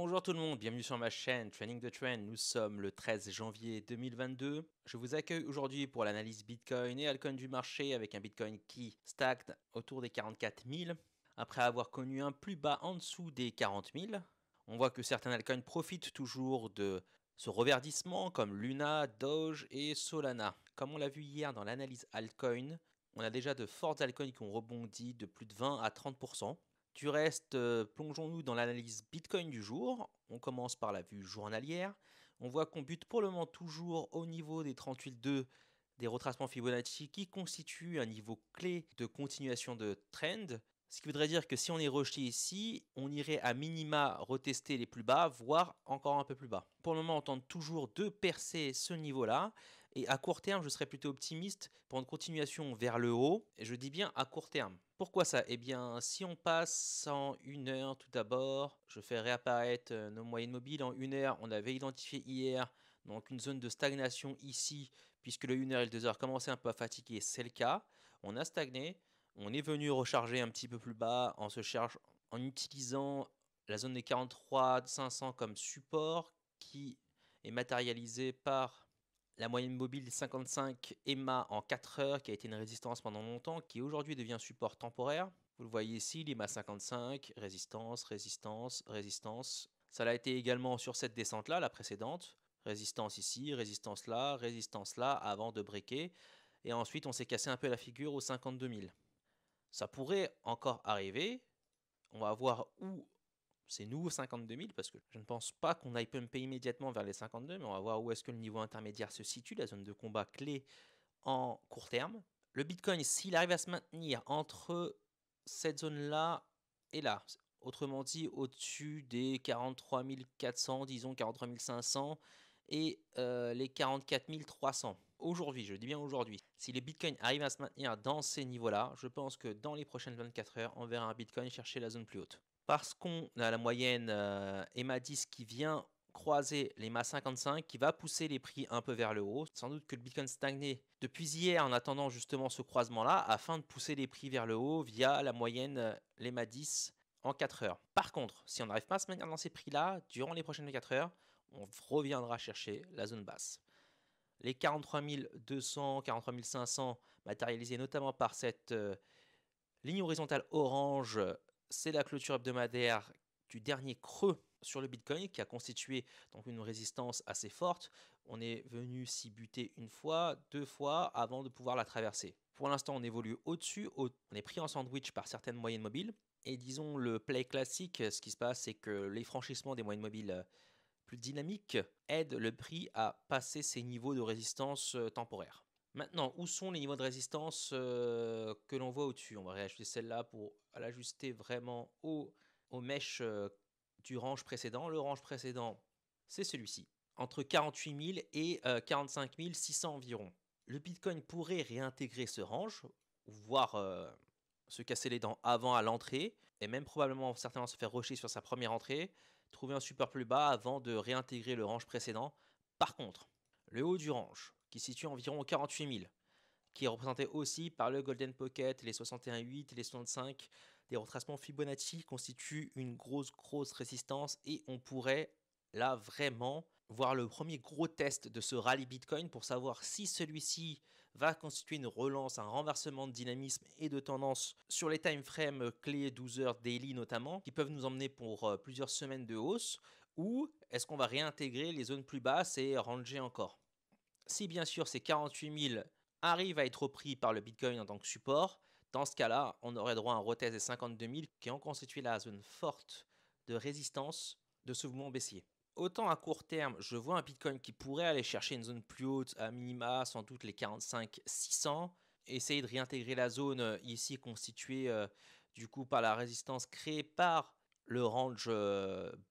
Bonjour tout le monde, bienvenue sur ma chaîne Training the Trend. Nous sommes le 13 janvier 2022. Je vous accueille aujourd'hui pour l'analyse Bitcoin et altcoin du marché avec un Bitcoin qui stagne autour des 44 000 après avoir connu un plus bas en dessous des 40 000. On voit que certains altcoins profitent toujours de ce reverdissement comme Luna, Doge et Solana. Comme on l'a vu hier dans l'analyse altcoin, on a déjà de fortes altcoins qui ont rebondi de plus de 20 à 30%. Du reste, plongeons-nous dans l'analyse Bitcoin du jour. On commence par la vue journalière. On voit qu'on bute pour le moment toujours au niveau des 38,2 des retracements Fibonacci qui constituent un niveau clé de continuation de trend. Ce qui voudrait dire que si on est rejeté ici, on irait à minima retester les plus bas, voire encore un peu plus bas. Pour le moment, on tente toujours de percer ce niveau-là. Et à court terme, je serais plutôt optimiste pour une continuation vers le haut. Et je dis bien à court terme. Pourquoi ça? Eh bien, si on passe en 1 heure tout d'abord, je fais réapparaître nos moyennes mobiles. En 1 heure, on avait identifié hier donc une zone de stagnation ici, puisque le 1 heure et le 2 heures commençaient un peu à fatiguer, c'est le cas. On a stagné. On est venu recharger un petit peu plus bas en utilisant la zone des 43 500 comme support qui est matérialisé par la moyenne mobile 55 EMA en 4 heures qui a été une résistance pendant longtemps qui aujourd'hui devient support temporaire. Vous le voyez ici, l'EMA 55, résistance, résistance, résistance. Ça l'a été également sur cette descente-là, la précédente. Résistance ici, résistance là, avant de breaker. Et ensuite, on s'est cassé un peu la figure aux 52 000. Ça pourrait encore arriver. On va voir où ces nouveaux 52 000 parce que je ne pense pas qu'on aille pumper immédiatement vers les 52, mais on va voir où est-ce que le niveau intermédiaire se situe, la zone de combat clé en court terme. Le Bitcoin, s'il arrive à se maintenir entre cette zone-là et là, autrement dit au-dessus des 43 400, disons 43 500 et les 44 300. Aujourd'hui, je dis bien aujourd'hui, si les bitcoins arrivent à se maintenir dans ces niveaux-là, je pense que dans les prochaines 24 heures, on verra un bitcoin chercher la zone plus haute. Parce qu'on a la moyenne EMA 10 qui vient croiser les MA 55 qui va pousser les prix un peu vers le haut. Sans doute que le bitcoin stagnait depuis hier en attendant justement ce croisement-là afin de pousser les prix vers le haut via la moyenne l'EMA 10 en 4 heures. Par contre, si on n'arrive pas à se maintenir dans ces prix-là, durant les prochaines 4 heures, on reviendra chercher la zone basse. Les 43 200, 43 500 matérialisés notamment par cette ligne horizontale orange, c'est la clôture hebdomadaire du dernier creux sur le Bitcoin qui a constitué donc une résistance assez forte. On est venu s'y buter une fois, 2 fois avant de pouvoir la traverser. Pour l'instant, on évolue au-dessus, on est pris en sandwich par certaines moyennes mobiles. Et disons le play classique, ce qui se passe, c'est que les franchissements des moyennes mobiles plus dynamiques aident le prix à passer ces niveaux de résistance temporaire. Maintenant, où sont les niveaux de résistance que l'on voit au-dessus? On va réajuster celle-là pour l'ajuster vraiment aux mèches du range précédent. Le range précédent, c'est celui-ci, entre 48 000 et 45 600 environ. Le Bitcoin pourrait réintégrer ce range, voire se casser les dents avant à l'entrée, et même probablement certainement se faire rusher sur sa première entrée, trouver un support plus bas avant de réintégrer le range précédent. Par contre, le haut du range, qui se situe environ aux 48 000, qui est représenté aussi par le Golden Pocket, les 61,8 et les 65, des retracements Fibonacci constituent une grosse résistance et on pourrait là vraiment voir le premier gros test de ce rallye Bitcoin pour savoir si celui-ci va constituer une relance, un renversement de dynamisme et de tendance sur les time frames clés 12 heures daily notamment, qui peuvent nous emmener pour plusieurs semaines de hausse, ou est-ce qu'on va réintégrer les zones plus basses et ranger encore? Si bien sûr ces 48 000 arrivent à être repris par le Bitcoin en tant que support, dans ce cas-là, on aurait droit à un retest des 52 000 qui ont constitué la zone forte de résistance de ce mouvement baissier. Autant à court terme, je vois un Bitcoin qui pourrait aller chercher une zone plus haute, à minima, sans doute les 45 600, essayer de réintégrer la zone ici constituée du coup par la résistance créée par le range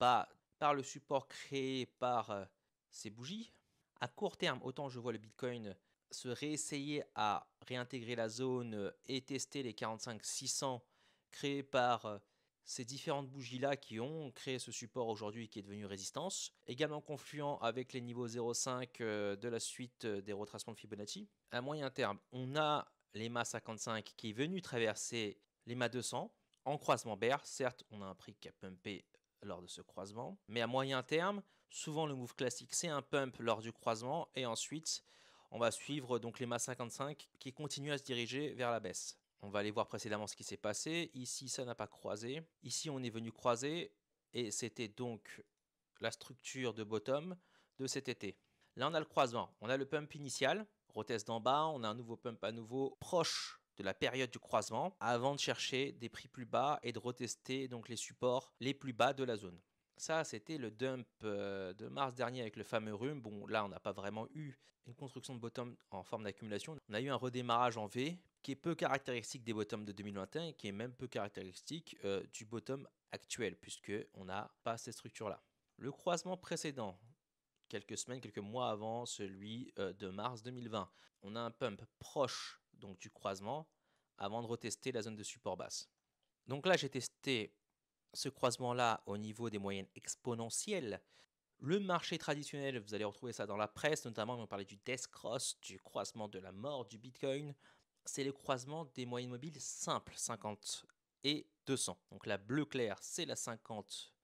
bas, par le support créé par ces bougies. À court terme, autant je vois le Bitcoin se réessayer à réintégrer la zone et tester les 45 600 créés par ces différentes bougies-là qui ont créé ce support aujourd'hui qui est devenu résistance, également confluent avec les niveaux 0,5 de la suite des retracements de Fibonacci. À moyen terme, on a l'EMA 55 qui est venu traverser l'EMA 200 en croisement bear. Certes, on a un prix qui a pumpé lors de ce croisement. Mais à moyen terme, souvent le move classique c'est un pump lors du croisement et ensuite on va suivre donc les mâts 55 qui continuent à se diriger vers la baisse. On va aller voir précédemment ce qui s'est passé. Ici ça n'a pas croisé. Ici on est venu croiser et c'était donc la structure de bottom de cet été. Là on a le croisement, on a le pump initial, retest d'en bas, on a un nouveau pump à nouveau proche de la période du croisement avant de chercher des prix plus bas et de retester donc les supports les plus bas de la zone. Ça, c'était le dump de mars dernier avec le fameux rhume. Bon, là, on n'a pas vraiment eu une construction de bottom en forme d'accumulation. On a eu un redémarrage en V qui est peu caractéristique des bottoms de 2021 et qui est même peu caractéristique du bottom actuel puisqu'on n'a pas ces structures-là. Le croisement précédent, quelques semaines, quelques mois avant celui de mars 2020, on a un pump proche donc du croisement avant de retester la zone de support basse. Donc là, j'ai testé ce croisement-là au niveau des moyennes exponentielles. Le marché traditionnel, vous allez retrouver ça dans la presse, notamment on parlait du death cross, du croisement de la mort du Bitcoin. C'est le croisement des moyennes mobiles simples, 50 et 200. Donc la bleu clair, c'est la 50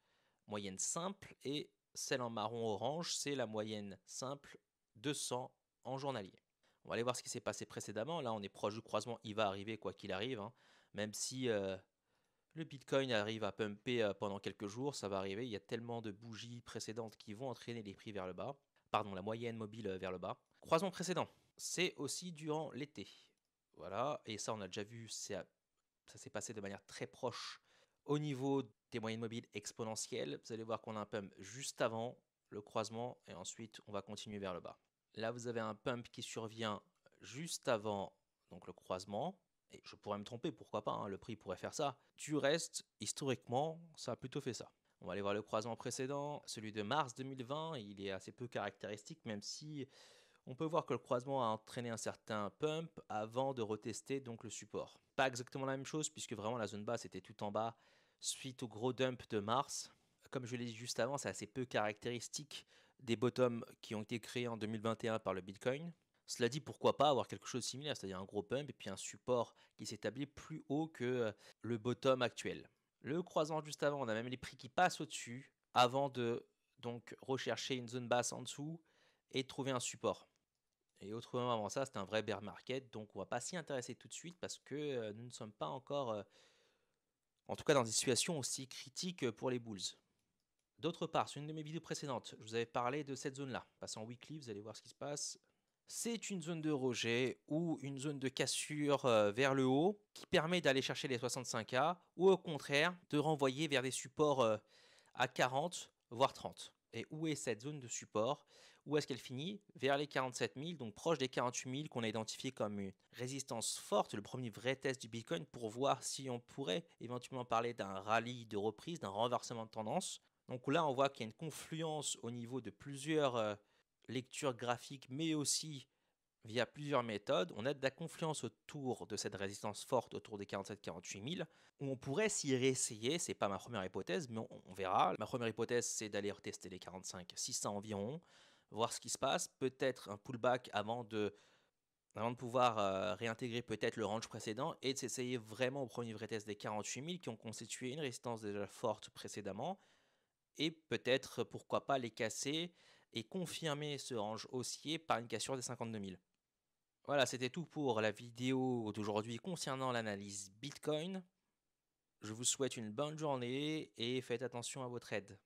moyenne simple et celle en marron orange, c'est la moyenne simple 200 en journalier. On va aller voir ce qui s'est passé précédemment. Là, on est proche du croisement, il va arriver quoi qu'il arrive, hein. Même si le Bitcoin arrive à pumper pendant quelques jours, ça va arriver. Il y a tellement de bougies précédentes qui vont entraîner les prix vers le bas. Pardon, la moyenne mobile vers le bas. Croisement précédent, c'est aussi durant l'été. Voilà, et ça on a déjà vu, ça s'est passé de manière très proche au niveau des moyennes mobiles exponentielles. Vous allez voir qu'on a un pump juste avant le croisement et ensuite on va continuer vers le bas. Là vous avez un pump qui survient juste avant donc le croisement. Et je pourrais me tromper, pourquoi pas, hein, le prix pourrait faire ça. Du reste, historiquement, ça a plutôt fait ça. On va aller voir le croisement précédent, celui de mars 2020, il est assez peu caractéristique, même si on peut voir que le croisement a entraîné un certain pump avant de retester donc le support. Pas exactement la même chose, puisque vraiment la zone basse était tout en bas suite au gros dump de mars. Comme je l'ai dit juste avant, c'est assez peu caractéristique des bottoms qui ont été créés en 2021 par le Bitcoin. Cela dit, pourquoi pas avoir quelque chose de similaire, c'est-à-dire un gros pump et puis un support qui s'établit plus haut que le bottom actuel. Le croisement juste avant, on a même les prix qui passent au-dessus avant de donc rechercher une zone basse en dessous et trouver un support. Et autrement avant ça, c'était un vrai bear market, donc on va pas s'y intéresser tout de suite parce que nous ne sommes pas encore, en tout cas dans des situations aussi critiques pour les bulls. D'autre part, sur une de mes vidéos précédentes, je vous avais parlé de cette zone-là. Passez en weekly, vous allez voir ce qui se passe. C'est une zone de rejet ou une zone de cassure vers le haut qui permet d'aller chercher les 65K ou au contraire de renvoyer vers des supports à 40 voire 30. Et où est cette zone de support? Où est-ce qu'elle finit? Vers les 47 000, donc proche des 48 000 qu'on a identifié comme une résistance forte, le premier vrai test du Bitcoin pour voir si on pourrait éventuellement parler d'un rallye de reprise, d'un renversement de tendance. Donc là, on voit qu'il y a une confluence au niveau de plusieurs lecture graphique, mais aussi via plusieurs méthodes. On a de la confluence autour de cette résistance forte autour des 47-48 000, où on pourrait s'y réessayer. C'est pas ma première hypothèse, mais on verra. Ma première hypothèse, c'est d'aller retester les 45-600 environ, voir ce qui se passe, peut-être un pullback avant de pouvoir réintégrer peut-être le range précédent et de s'essayer vraiment au premier vrai test des 48 000 qui ont constitué une résistance déjà forte précédemment et peut-être pourquoi pas les casser et confirmer ce range haussier par une cassure des 52 000. Voilà, c'était tout pour la vidéo d'aujourd'hui concernant l'analyse Bitcoin. Je vous souhaite une bonne journée et faites attention à vos trades.